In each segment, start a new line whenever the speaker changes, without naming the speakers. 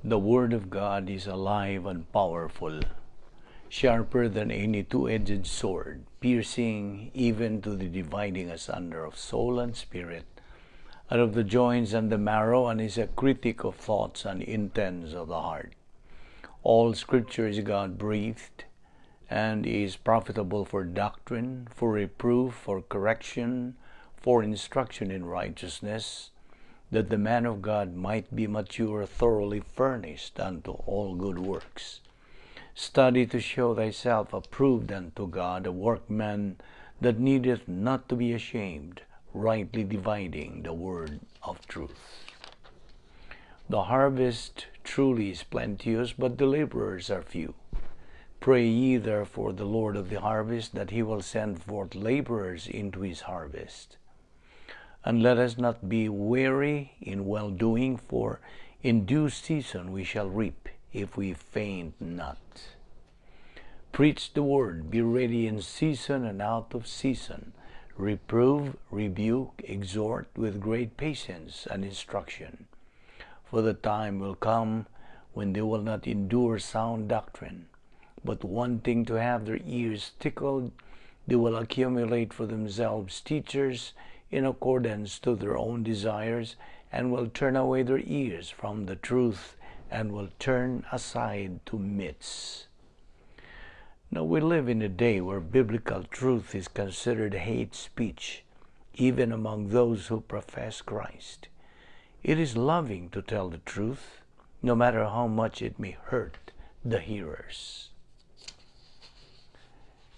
The Word of God is alive and powerful, sharper than any two-edged sword, piercing even to the dividing asunder of soul and spirit, and of the joints and the marrow, and is a critic of thoughts and intents of the heart. All Scripture is God-breathed, and is profitable for doctrine, for reproof, for correction, for instruction in righteousness, that the man of God might be mature, thoroughly furnished unto all good works. Study to show thyself approved unto God, a workman that needeth not to be ashamed, rightly dividing the word of truth. The harvest truly is plenteous, but the laborers are few. Pray ye therefore the Lord of the harvest, that he will send forth laborers into his harvest. And let us not be weary in well-doing, for in due season we shall reap, if we faint not. Preach the word, be ready in season and out of season. Reprove, rebuke, exhort with great patience and instruction. For the time will come when they will not endure sound doctrine, but wanting to have their ears tickled, they will accumulate for themselves teachers in accordance to their own desires, and will turn away their ears from the truth, and will turn aside to myths. Now we live in a day where biblical truth is considered hate speech, even among those who profess Christ. It is loving to tell the truth, no matter how much it may hurt the hearers.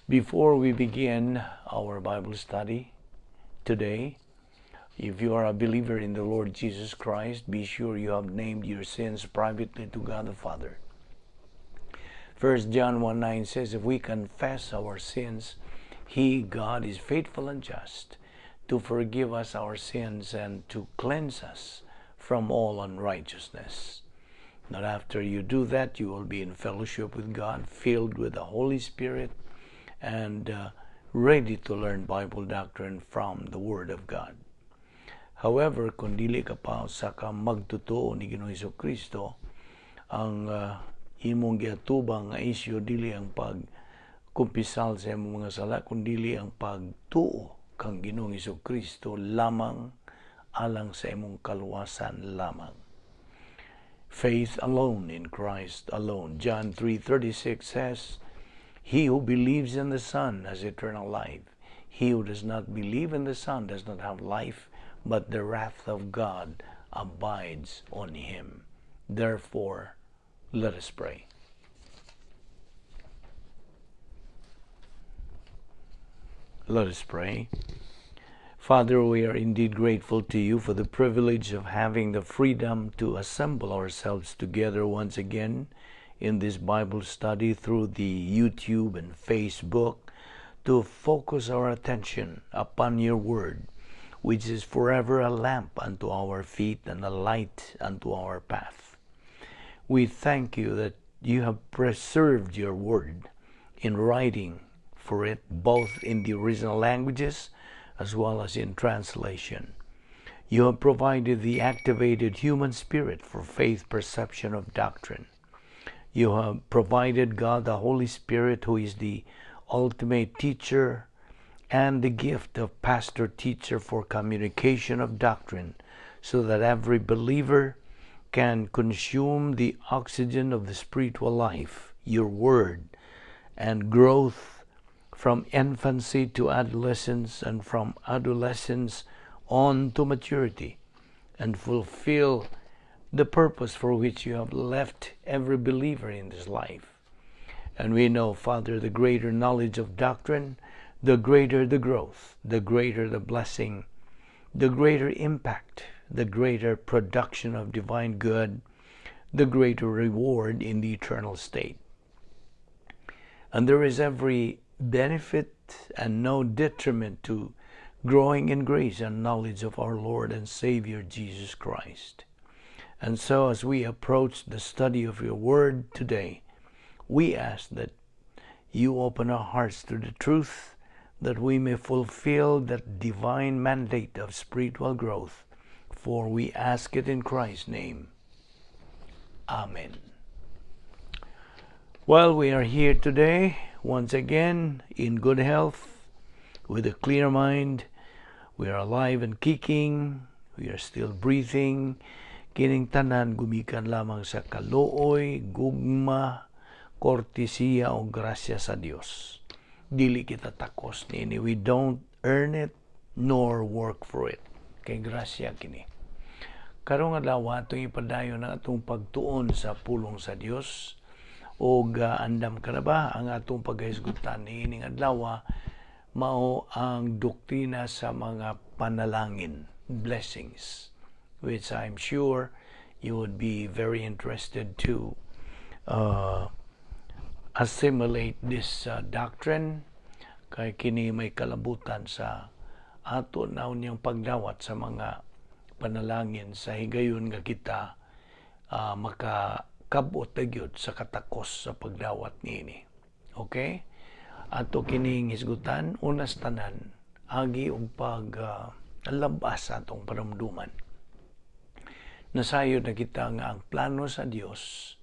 Before we begin our Bible study today, if you are a believer in the Lord Jesus Christ, be sure you have named your sins privately to God the Father. 1 John 1:9 says, if we confess our sins, He, God, is faithful and just to forgive us our sins and to cleanse us from all unrighteousness. Now after you do that, you will be in fellowship with God, filled with the Holy Spirit, and ready to learn Bible doctrine from the Word of God. However, kung dili ka pa sa ka magtotoo ni Ginoong Hesukristo, ang imong giatubang nga isyu dili ang pagkumpisal sa imong mga sala, kundi ang pagtuo kang Ginoong Hesukristo lamang, alang sa imong kaluwasan lamang. Faith alone in Christ alone. John 3:36 says, he who believes in the Son has eternal life. He who does not believe in the Son does not have life, but the wrath of God abides on him. Therefore, let us pray. Let us pray. Father, we are indeed grateful to you for the privilege of having the freedom to assemble ourselves together once again in this Bible study through the YouTube and Facebook, to focus our attention upon your word, which is forever a lamp unto our feet and a light unto our path. We thank you that you have preserved your word in writing for it, both in the original languages as well as in translation. You have provided the activated human spirit for faith perception of doctrine. You have provided, God, the Holy Spirit, who is the ultimate teacher, and the gift of pastor-teacher for communication of doctrine, so that every believer can consume the oxygen of the spiritual life, your word, and growth from infancy to adolescence, and from adolescence on to maturity, and fulfill the purpose for which you have left every believer in this life. And we know, Father, the greater knowledge of doctrine, the greater the growth, the greater the blessing, the greater impact, the greater production of divine good, the greater reward in the eternal state. And there is every benefit and no detriment to growing in grace and knowledge of our Lord and Savior Jesus Christ. And so as we approach the study of your word today, we ask that you open our hearts to the truth, that we may fulfill that divine mandate of spiritual growth. For we ask it in Christ's name. Amen. Well, we are here today, once again, in good health, with a clear mind. We are alive and kicking. We are still breathing. Kining tanan gumikan lamang sa kaluoy, gugma, kortesiya o grasya sa Dios. Dili kita takos nini. We don't earn it nor work for it. Kay grasya kini. Karong adlaw atong ipadayon ang atong pagtuon sa pulong sa Dios. O andam ka na ba ang atong paghisgutan niining adlaw mao ang doktrina sa mga panalangin, blessings, which I'm sure you would be very interested to assimilate this doctrine, kay kini may kalabutan sa ato na unyang pagdawat sa mga panalangin sa higayon nga kita makakabot gyud sa katakos sa pagdawat niini. Okay? Ato kining hisgutan unas tanan agi og paglabas sa atong paramduman. Nasayo na kita nga ang plano sa Dios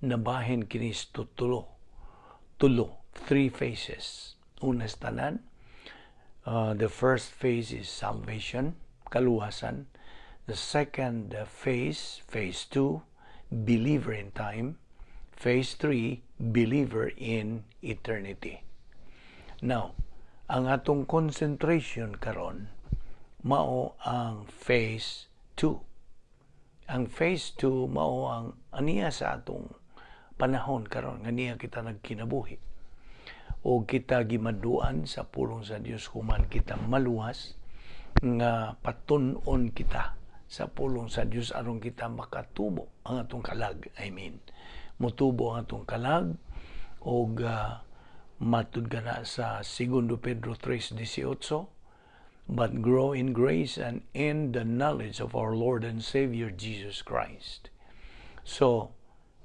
nabahin kini tulo, 3 phases. Unas tanan, the first phase is salvation, kaluwasan. The second phase, phase 2, believer in time. Phase 3, believer in eternity. Now, ang atong concentration karon mao ang phase 2. Ang phase 2 mao ang aniya sa atong panahon karon nga niya kita nagkinabuhi. O kita gimaduan sa pulong sa Dios human kita maluwas nga patun-on kita sa pulong sa Dios aron kita makatubo ang atong kalag. Mutubo ang atong kalag og matud gana sa 2 Pedro 3:18, but grow in grace and in the knowledge of our Lord and Savior Jesus Christ. So,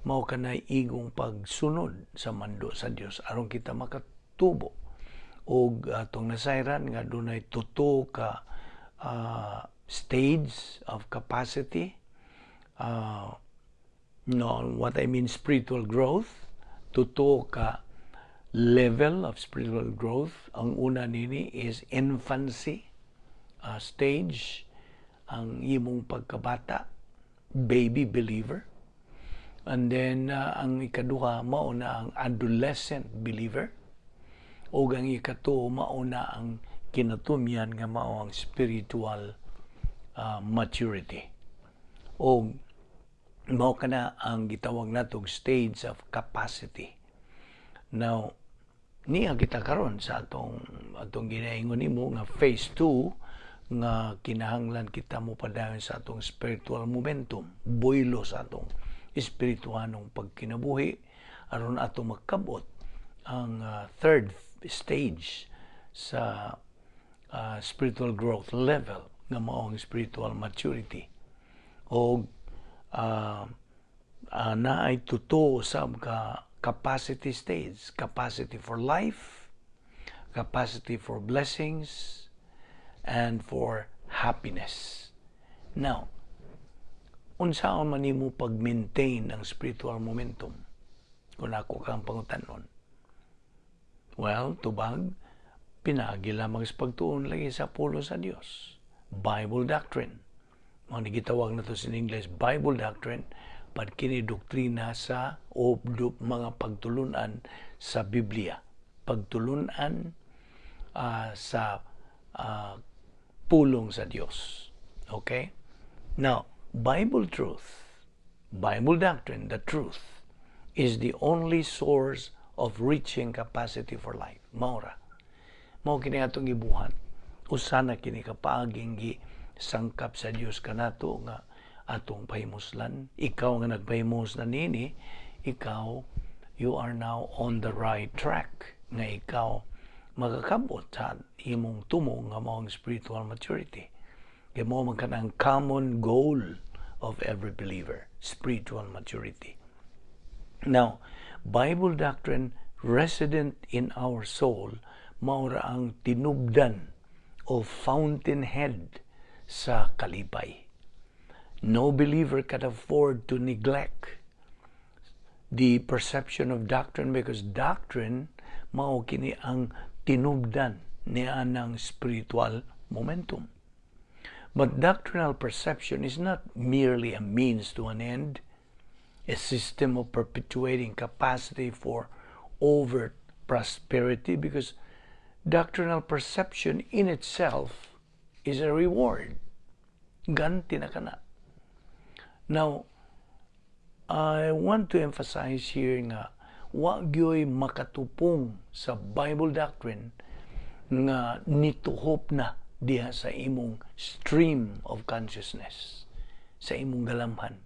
mao kanay igong pagsunod sa mando sa Dios aron kita makatubo og atong nasayran nga dunay tuto ka stage of capacity. What I mean spiritual growth, tuto ka level of spiritual growth. Ang una nini is infancy stage, ang imong pagkabata, baby believer. And then ang ikaduha mao na ang adolescent believer. O ang ikatuo mao na ang kinatumyan nga mao ang spiritual maturity. O mao kana ang gitawag natong stage of capacity. Now, niya kita karon sa atong ginaingon nimo nga phase 2 nga kinahanglan kita mo padayon sa atong spiritual momentum, boylo sa atong espirituhanong pagkinabuhi aron ato makabot ang third stage sa spiritual growth level nga mao ang spiritual maturity. O naay tuto sab ka capacity stage, capacity for life, capacity for blessings, and for happiness. Now, unsaon man nimo pag-maintain ang spiritual momentum? Kung ako kang pangutanon. Well, tubag, pinagi lamang sa pagtuon lagi sa pulo sa Dios. Bible doctrine. Mao ni gitawag nato sa English Bible doctrine, pad kini doktrina sa o mga pagtulunan sa Biblia. Pagtulunan sa pulong sa Dios. Okay? Now, Bible truth, Bible doctrine, the truth, is the only source of reaching capacity for life. Maura. Mao kini atong gibuhat. Usana kini kapaaging sangkap sa Dios kanato nga atong pahimuslan. Ikaw nga nagpahimuslan nini, ikaw, you are now on the right track. Nga ikaw magakabot sa imong tumo nga maong spiritual maturity. Kaya mo man kanang common goal of every believer, spiritual maturity. Now, Bible doctrine resident in our soul, maura ang tinubdan o fountainhead sa kalipay. No believer can afford to neglect the perception of doctrine, because doctrine mao kini ang tinubdan niya ng spiritual momentum. But doctrinal perception is not merely a means to an end, a system of perpetuating capacity for overt prosperity, because doctrinal perception in itself is a reward. Ganti na kana. Now, I want to emphasize here nga wa gyoy makatupong sa Bible doctrine nga nituhop na diha sa imong stream of consciousness, sa imong galamhan.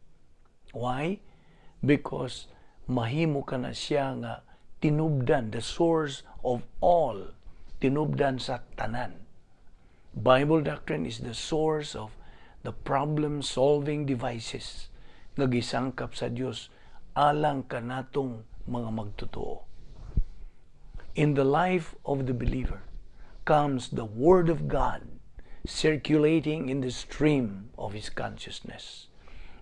Why? Because mahimo ka na siya nga tinubdan, the source of all, tinubdan sa tanan. Bible doctrine is the source of the problem-solving devices nga gisangkap sa Dios alang kanatong mga magtotoo. In the life of the believer comes the Word of God circulating in the stream of his consciousness.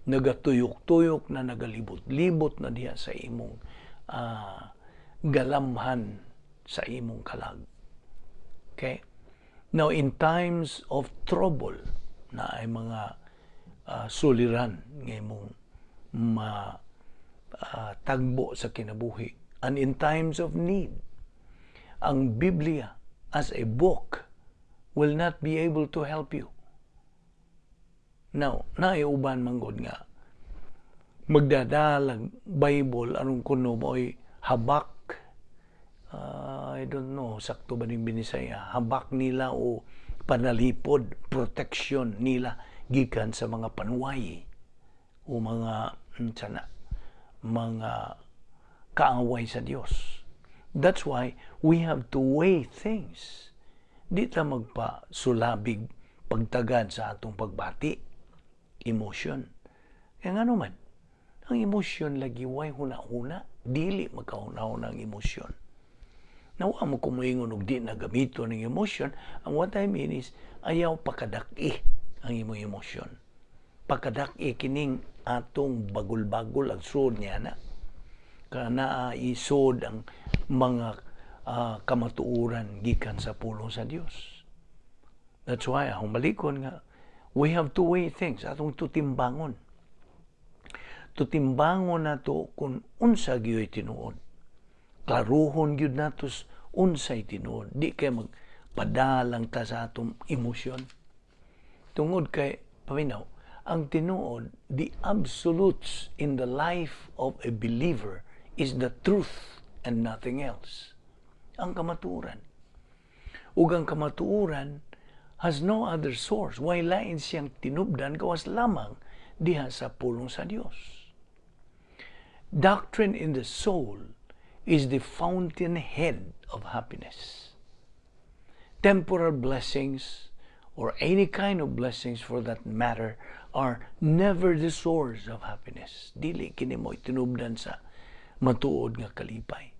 Nagatuyok-tuyok na, nagalibot-libot na diya sa imong galamhan, sa imong kalag. Okay? Now, in times of trouble, na ay mga suliran ng imong tagbo sa kinabuhi, and in times of need, ang Biblia as a book will not be able to help you. Now, naiuban manggod nga magdadalag Bible anong kuno mo'y habak, I don't know, sakto ba ning binisaya, habak nila o panalipod, protection nila gikan sa mga panway o mga mga kaaway sa Dios. That's why we have to weigh things. Di ta magpasulabig pagtagad sa atong pagbati, emotion. Kaya nga naman, ang emotion lagi way huna-huna, dili magkahuna-huna ang emotion. Nawa mo kumuingon og di na gamito ng emotion, ang what I mean is, ayaw pakadak-i ang imong emotion. Pakadak-i kining atong bagul-bagul ang sod niya na. Kana isod ang mga kamatuuran gikan sa pulong sa Dios. That's why, akong balikon nga, we have to weigh things, atong tutimbangon. Tutimbangon na to kung unsa gyud tinuod. Klaruhon gyud natos unsay tinuod. Di kay magpadalang ta sa atong emosyon. Tungod kay, paminaw, ang tinuod, the absolutes in the life of a believer is the truth and nothing else. Ang kamatuuran. Ug ang kamatuuran has no other source. Why lain siyang tinubdan kawas lamang diha sa pulong sa Dios. Doctrine in the soul is the fountainhead of happiness. Temporal blessings, or any kind of blessings for that matter, are never the source of happiness. Dili kini mo tinubdan sa matuod nga kalipay.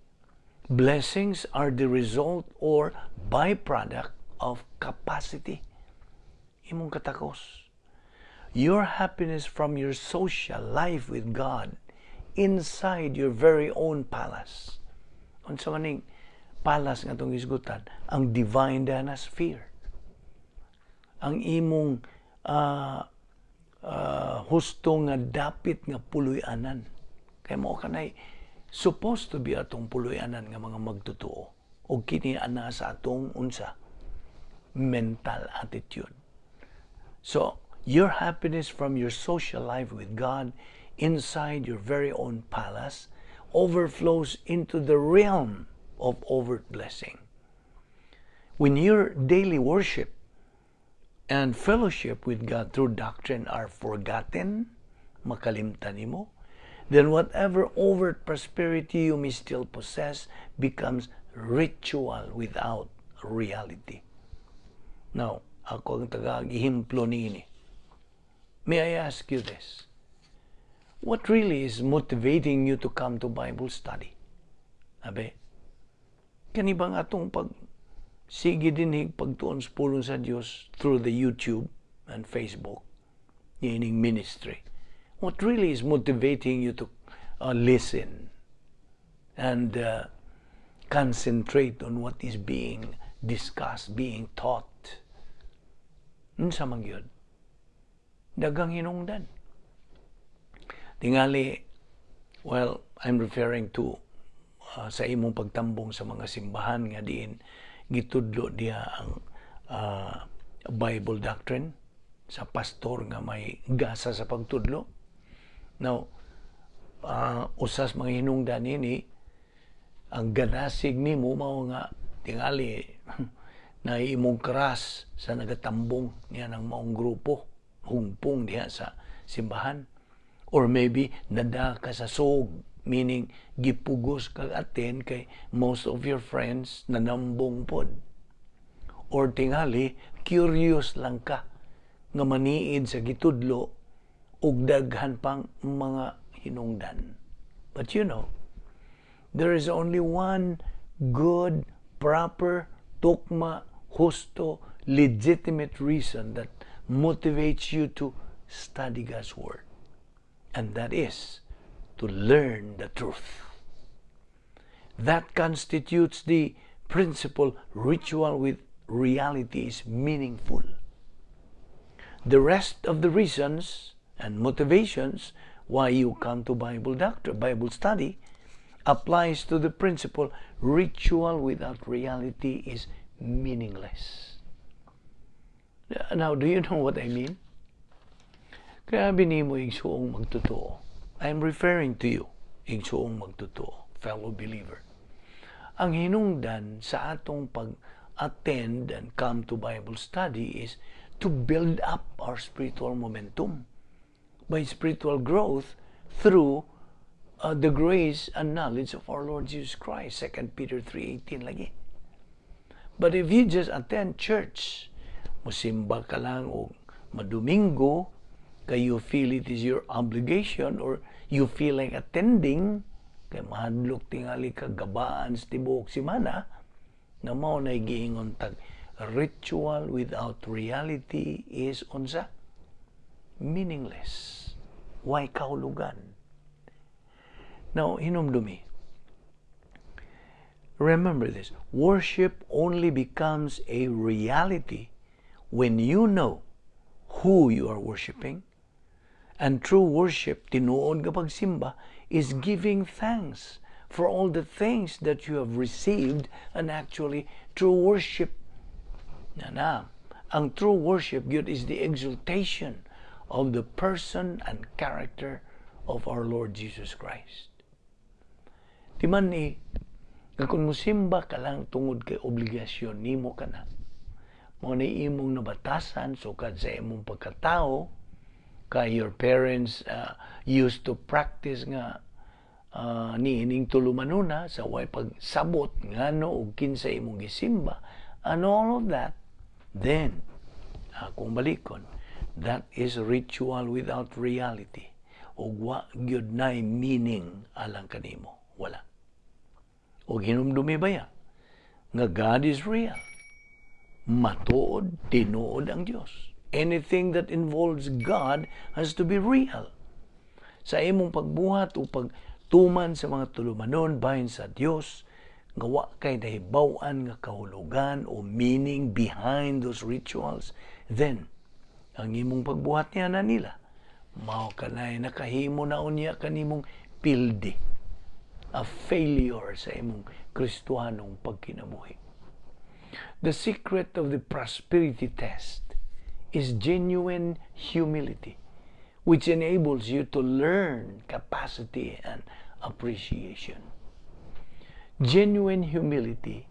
Blessings are the result or byproduct of capacity. Imong katakos. Your happiness from your social life with God inside your very own palace. Unsa maning palace nga itong isgutan? Ang divine dynasty. Ang imong husto nga dapit nga puloy-anan. Kaya mo kanay supposed to be atong puloy-anan nga mga magtotoo. O kini ana sa atong unsa? Mental attitude. So, your happiness from your social life with God inside your very own palace overflows into the realm of overt blessing. When your daily worship and fellowship with God through doctrine are forgotten, makalimtan nimo, then whatever overt prosperity you may still possess becomes ritual without reality. Now, ako ang taga-gihimplo niini. May I ask you this? What really is motivating you to come to Bible study? Abe, kani bang atong sige dinhig pagtuon sa pulong sa Dios through the YouTube and Facebook, yining ministry? What really is motivating you to listen and concentrate on what is being discussed, being taught. Unsa man gyud? Dagang hinungdan. Tingali, well, I'm referring to sa imong pagtambong sa mga simbahan nga diin gitudlo diha ang Bible doctrine sa pastor nga may gasa sa pagtudlo. Now, usas mga hinungdan ini, ang ganasig nimo mao nga tingali na imong keras sa nagatambong niya ng maong grupo, hungpong diha sa simbahan. Or maybe nada ka sa sog, meaning gipugos kag aten kay most of your friends nanambong pod. Or tingali curious lang ka nga maniid sa gitudlo ug daghan pang mga hinungdan. But you know, there is only one good, proper, tukma, husto, legitimate reason that motivates you to study God's Word. And that is to learn the truth. That constitutes the principle ritual with reality is meaningful. The rest of the reasons and motivations why you come to Bible study applies to the principle ritual without reality is meaningless. Now, do you know what I mean? Kaya binimo igsuong magtotoo. I'm referring to you, igsuong magtotoo, fellow believer. Ang hinungdan sa atong pag-attend and come to Bible study is to build up our spiritual momentum by spiritual growth through the grace and knowledge of our Lord Jesus Christ. 2 Peter 3:18 lagi. But if you just attend church, musimba ka lang o madomingo, kay you feel it is your obligation or you feel like attending, kay mahadlok tingali ka gabaan sa tibuok simana, na mao na giingon tag ritual without reality is unsa? Meaningless. Why kahulugan? Now, hinumdumi. Remember this. Worship only becomes a reality when you know who you are worshiping. And true worship, tinuod nga pagsimba, is giving thanks for all the things that you have received. And actually, true worship, ang true worship yun is the exaltation of the person and character of our Lord Jesus Christ. Di man ni, kung musimba ka lang tungod kay obligasyon, nimo ka na. Mo na imong nabatasan, sukad sa imong pagkatao, kay your parents used to practice nga niining tulumanuna sa way pagsabot ngano og kinsa imong gisimba and all of that, then kung balikon, that is ritual without reality og wa gyud nay meaning alang kanimo, wala. Og hinumdumi baya nga God is real, matuod, tinuod ang Dios. Anything that involves God has to be real. Sa imong pagbuhat o pagtuman sa mga tulumanon bahin sa Dios, nga wa kay nahibaw-an nga kahulugan o meaning behind those rituals, then ang imong pagbuhat niya na nila, mao kanay nakahimo na unya kanimong pildi, a failure sa imong Kristohanong pagkinabuhi. The secret of the prosperity test is genuine humility, which enables you to learn capacity and appreciation. Genuine humility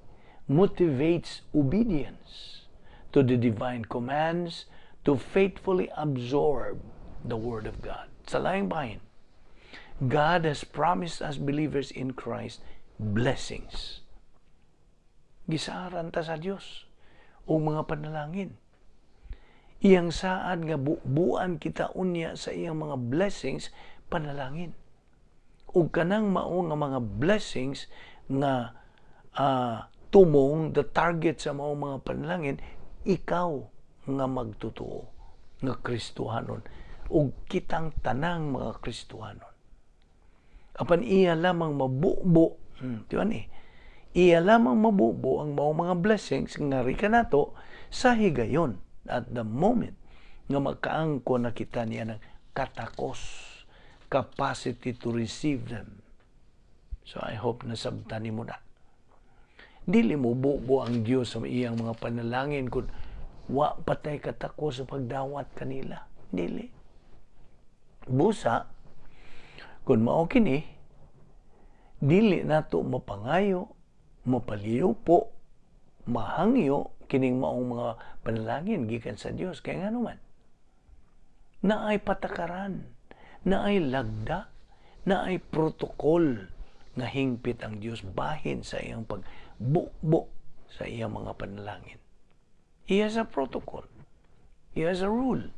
motivates obedience to the divine commands to faithfully absorb the Word of God. Sa laing bahin, God has promised us believers in Christ blessings. Gisaran ta sa Dios o mga panalangin. Iyang saad nga buan kita unya sa iyang mga blessings, panalangin. Ug kanang mao nga mga blessings nga tumong the target sa mao mga panalangin, ikaw nga magtotoo nga Kristohanon ug kitang tanang mga Kristohanon. Apan iya lamang mabubo, iya lamang mabubo ang mga blessings nga rika nato sa higayon at the moment nga magkaangko na kita niya ng katakos, capacity to receive them. So I hope nasabtani mo na. Dili mo bubo ang Dios sa iyang mga panalangin kung wa patay katakos sa pagdawat kanila. Dili. Busa, kung mao kini, dili nato mapangayo, mapaliyupo, mahangyo kining maong mga panalangin gikan sa Dios. Kaya nga naman, naay patakaran, naay lagda, naay protokol nga hingpit ang Dios bahin sa iyang pagbubo sa iyang mga panalangin. He has a protocol. He has a rule.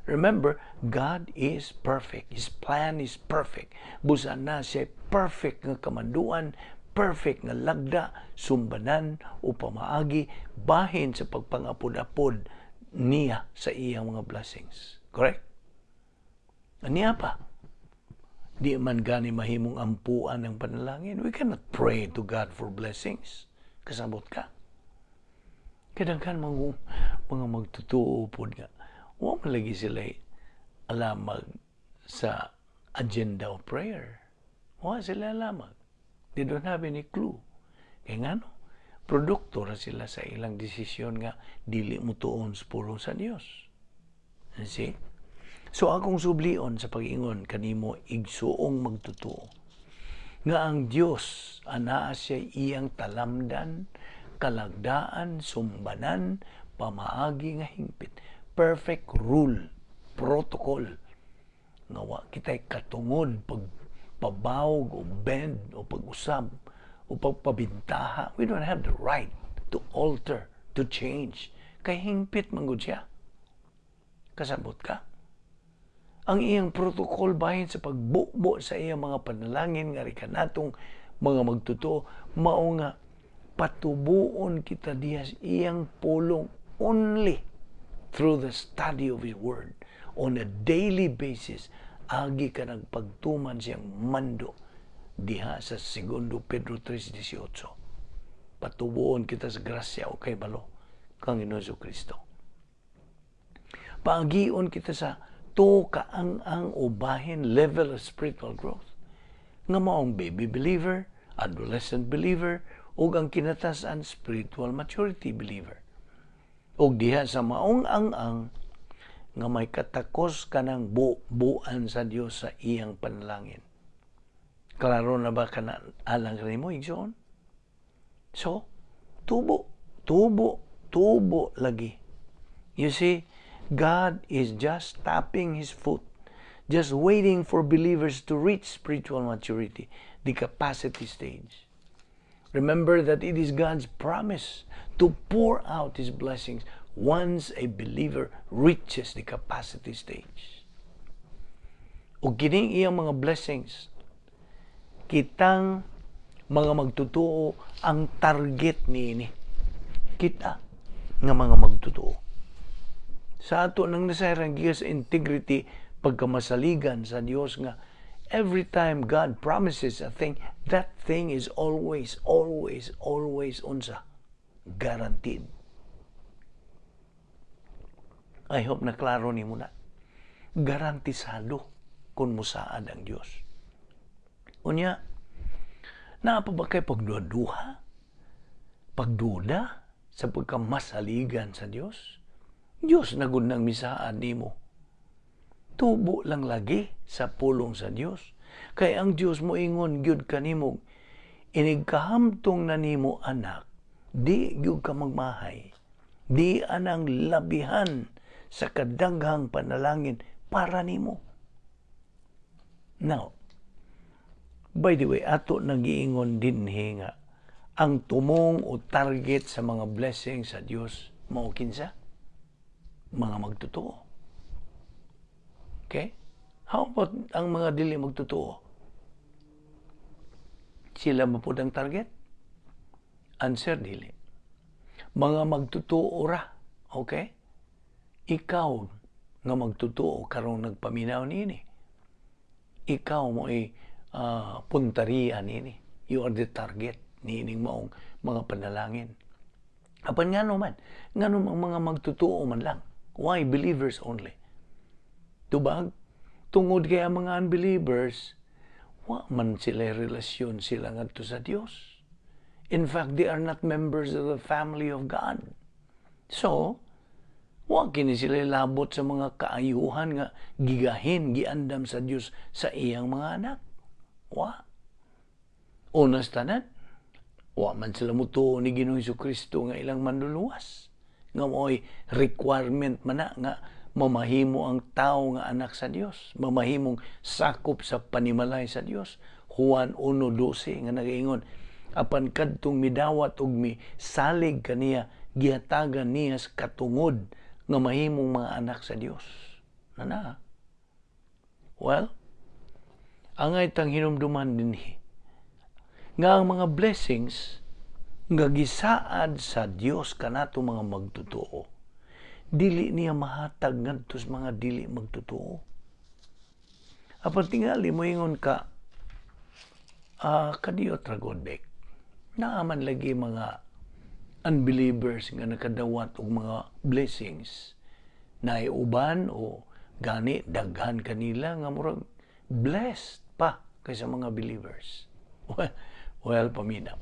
Remember, God is perfect. His plan is perfect. Busa na siya perfect nga kamanduan, perfect nga lagda, sumbanan o pamaagi, bahin sa pagpangapod-apod niya sa iyang mga blessings. Correct? Aniya pa? Di man gani mahimong ampuan ng panalangin. We cannot pray to God for blessings. Kasabot ka. Kadangkan mga magtutuo po nga. Huwag man lagi sila alamag sa agenda of prayer. Huwag sila alamag. They don't have any clue. Kaya nga no, produkto ra sila sa ilang desisyon nga dili mo tuon sa pulong sa Dios. See? So akong sublion sa pag-ingon kanimo igsuong magtutuo nga ang Dios anaa siya iyang talamdan, kalagdaan, sumbanan, pamaagi nga hingpit. Perfect rule, protocol nga wa kitay katungod pagpabawog o bend o pag-usab o pagpabintaha. We don't have the right to alter, to change. Kay hingpit man gud siya. Kasabot ka? Ang iyang protocol bahin sa pagbubo sa iyang mga panalangin nga rika natong mga magtutuo mao nga patubuon kita diha sa iyang pulong only through the study of His Word on a daily basis. Agi ka nagpagtuman siyang mando diha sa 2 Pedro 3:18. Patubuon kita sa grasya o kay balo kang Ginoong Kristo. Paagion kita sa to kaang-ang ubahin level of spiritual growth. Nga maong baby believer, adolescent believer, o ang kinatasan spiritual maturity believer. O diha sa maong ang-ang nga may katakos ka ng buuan sa Dios sa iyang panalangin. Klaro na ba ka na alang ka mo, igsoon? So, tubo lagi. You see, God is just tapping His foot, just waiting for believers to reach spiritual maturity, the capacity stage. Remember that it is God's promise to pour out His blessings once a believer reaches the capacity stage. O kining iyang mga blessings, kitang mga magtutuo ang target niini. Kita nga mga magtutuo. Sa ato nang nasayran sa integrity, pagkamasaligan sa Dios nga every time God promises a thing, that thing is always unsa guaranteed. I hope na klaro ni mo na. Garantisado kung musaad ang Diyos. Unya, naapa ba kay pagduduha? Pagduda sa pagkamasaligan sa Diyos? Diyos na gud nang misaad nimo. Tubo lang lagi sa pulong sa Diyos. Kay ang Diyos mo ingon gyud kanimo, inigkahamtong na nimo anak, di gyud ka magmahay. Di anang labihan sa kadaghang panalangin para nimo. Now, by the way, ato nagiingon din nga ang tumong o target sa mga blessings sa Diyos mao kinsa? Mga magtutuo. Okay? How about ang mga dili magtutuo? Sila ba po ang target? Answer, dili. Mga magtutuo ra. Okay? Ikaw nga magtutuo karong nagpaminaw niini. Ikaw mo puntarian ini. You are the target niining maong mga panalangin. Apan nga naman ang mga magtutuo man lang. Why believers only? Tubag, tungod kaya mga unbelievers, wa man sila relasyon sila ngadto sa Dios. In fact, they are not members of the family of God. So, wa kini sila labot sa mga kaayuhan nga gigahin, giandam sa Dios sa iyang mga anak. Wa. Unas tanan, wa man sila mutuo ni Ginoong Jesucristo nga ilang manluluwas. Nga mo'y requirement man na nga mamahimo ang tao nga anak sa Dios. Mamahimong sakop sa panimalay sa Dios. Juan 1:12 nga nagaingon, apan kadtong midawat og misalig kaniya, gihatagan niya sa katungod nga mahimong mga anak sa Dios. Nana. Well, angay tang hinumduman dinhi nga ang mga blessings nga gisaad sa Dios kanato mga magtutuo, dili niya mahatag ngadto sa mga dili magtutuo. Apan tingali mo ingon ka, kadiyo tragodbek, naaman lagi mga unbelievers nga nakadawat og mga blessings na uban o gani daghan kanila nga murag blessed pa kaysa mga believers. Well, paminaw.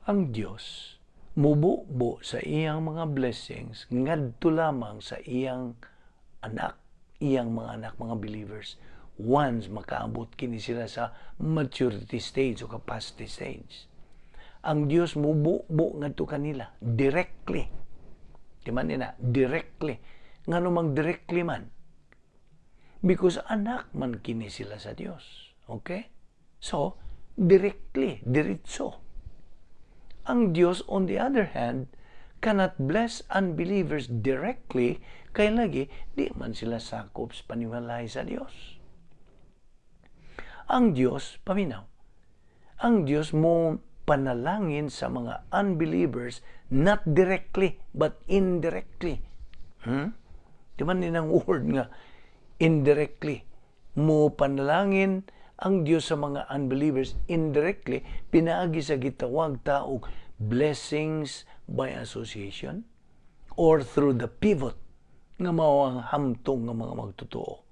Ang Dios mububo sa iyang mga blessings ngadto lamang sa iyang anak, iyang mga anak, mga believers, once makaabot kini sila sa maturity stage o capacity stage. Ang Dios mububo ngadto kanila directly. Di man nila directly. Ngano mang directly man? Because anak man kini sila sa Dios. Okay? So, directly, diretso. Ang Dios, on the other hand, cannot bless unbelievers directly kay lagi di man sila sakop sa panimalay sa Dios. Ang Dios, paminaw, ang Dios mo panalangin sa mga unbelievers not directly but indirectly. Di man din ang word nga indirectly. Mo panalangin ang Dios sa mga unbelievers indirectly, pinaagi sa gitawag taog blessings by association or through the pivot nga mao ang hamtong nga mga magtutuo.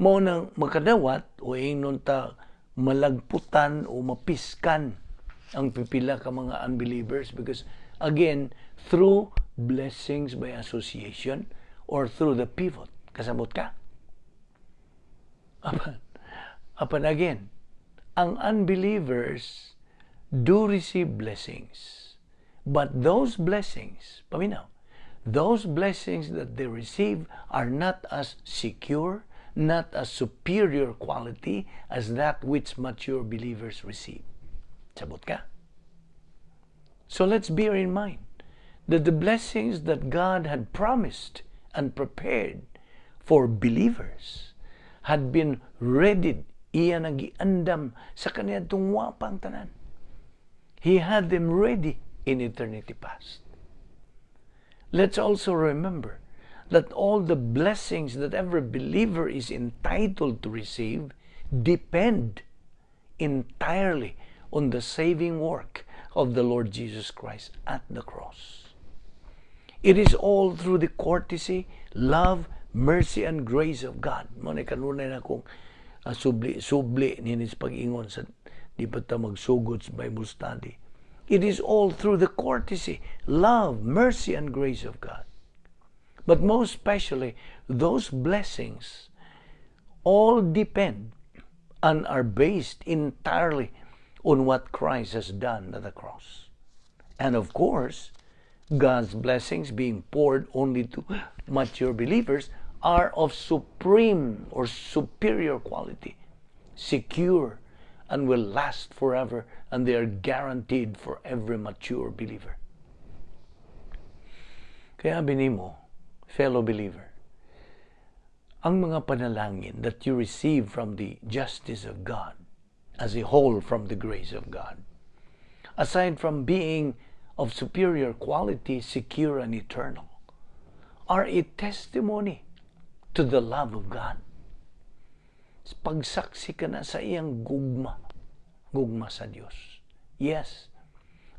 Mao nang makadawat o ingnon ta malagputan o mapiskan ang pipila ka mga unbelievers because again through blessings by association or through the pivot. Kasabot ka? Apan again, ang unbelievers do receive blessings. But those blessings, paminaw, those blessings that they receive are not as secure, not as superior quality as that which mature believers receive. Sabot ka? So let's bear in mind that the blessings that God had promised and prepared for believers had been readied. Iyan ang giandam sa kaniya tungwapang tanan. He had them ready in eternity past. Let's also remember that all the blessings that every believer is entitled to receive depend entirely on the saving work of the Lord Jesus Christ at the cross. It is all through the courtesy, love, mercy, and grace of God. Muna kanunay na kung subli ninis pag-ingon sa di pa ta magsugod sa Bible study. It is all through the courtesy, love, mercy, and grace of God. But most especially, those blessings all depend and are based entirely on what Christ has done at the cross. And of course, God's blessings being poured only to mature believers are of supreme or superior quality, secure, and will last forever, and they are guaranteed for every mature believer. Kaya binimo, fellow believer, ang mga panalangin that you receive from the justice of God, as a whole from the grace of God, aside from being of superior quality, secure, and eternal, are a testimony to the love of God. pagsaksi ka na sa iyang gugma sa Dios. Yes,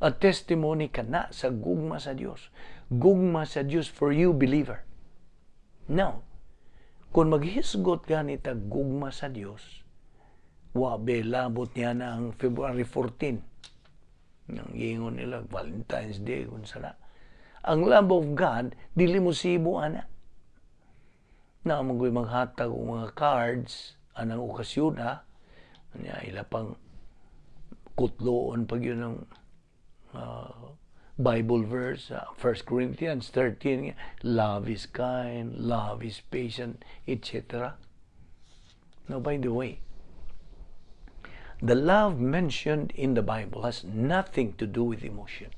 a testimony ka na sa gugma sa Dios. Gugma sa Dios for you, believer. Now, kung maghisgot ka ni gugma sa Dios, wabe, labot niya na ang February 14. Ang ingon nila, Valentine's Day, kung sana. Ang love of God, dili mo sibo, ana. Na maghatag o mga cards, anang okasyon, ha? Ila pang kutloon pag yun ng Bible verse, 1 Corinthians 13, love is kind, love is patient, etc. Now, by the way, the love mentioned in the Bible has nothing to do with emotion.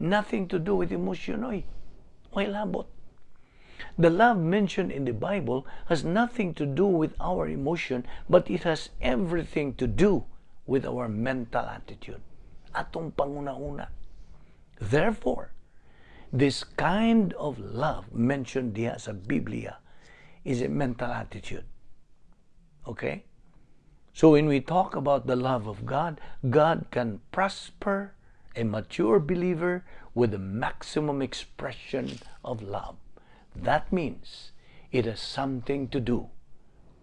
Nothing to do with emotion, oy. May labot. The love mentioned in the Bible has nothing to do with our emotion, but it has everything to do with our mental attitude. Atong panguna-una. Therefore, this kind of love mentioned diya sa Biblia is a mental attitude. Okay? So when we talk about the love of God, God can prosper a mature believer with the maximum expression of love. That means it has something to do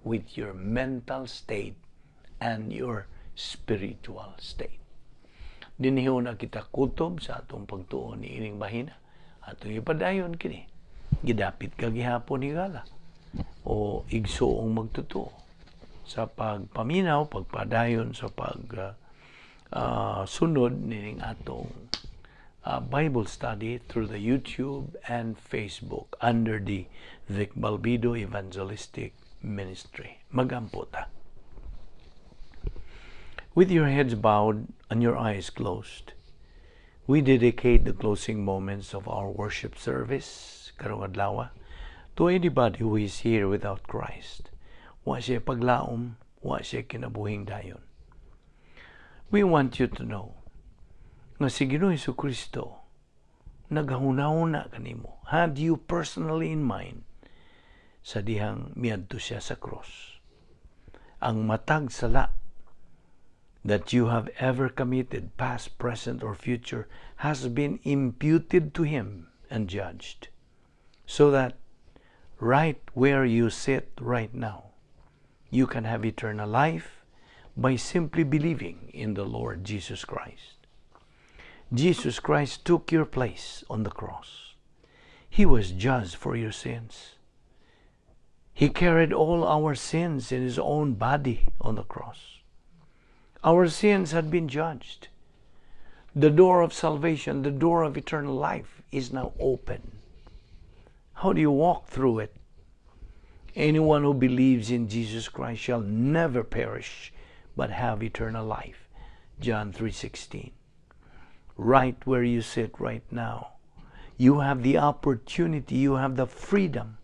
with your mental state and your spiritual state. Diniho na kita kutob sa atong pagtuon ni ining bahina. Atong ipadayon kini. Gidapit ka gihapon higala o igsoong magtutuo sa pagpaminaw, pagpadayon sa sunod nining atong Bible study through the YouTube and Facebook under the Balbido Evangelistic Ministry. Magampo ta. With your heads bowed and your eyes closed, we dedicate the closing moments of our worship service karong adlaw to anybody who is here without Christ. Wa siya paglaom, wa siya kinabuhing dayon. We want you to know nga si Ginoong Jesucristo naghahuna-huna kanimo, had you personally in mind sa dihang miadto siya sa cross. Ang matag sala that you have ever committed, past, present, or future, has been imputed to Him and judged, so that right where you sit right now, you can have eternal life by simply believing in the Lord Jesus Christ. Jesus Christ took your place on the cross. He was judged for your sins. He carried all our sins in His own body on the cross. Our sins had been judged. The door of salvation, the door of eternal life is now open. How do you walk through it? Anyone who believes in Jesus Christ shall never perish, but have eternal life. John 3:16. Right where you sit right now, you have the opportunity, you have the freedom,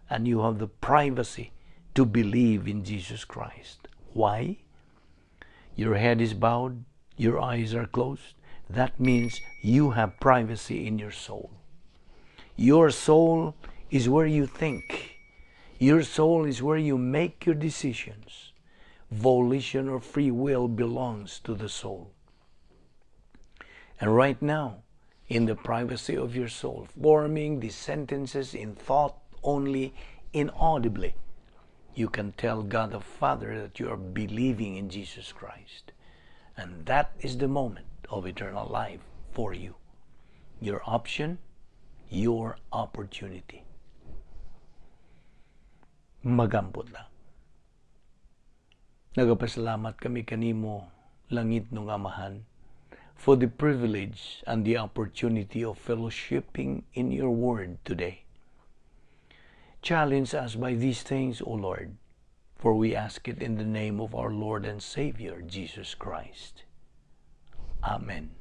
and you have the privacy to believe in Jesus Christ. Why? Your head is bowed, your eyes are closed. That means you have privacy in your soul. Your soul is where you think. Your soul is where you make your decisions. Volition or free will belongs to the soul. And right now, in the privacy of your soul, forming these sentences in thought only, inaudibly, you can tell God the Father that you are believing in Jesus Christ. And that is the moment of eternal life for you. Your option, your opportunity. Magampot lang. Nagapasalamat kami kanimo, langit ng Amahan, for the privilege and the opportunity of fellowshipping in your word today. Challenge us by these things, O Lord, for we ask it in the name of our Lord and Savior, Jesus Christ. Amen.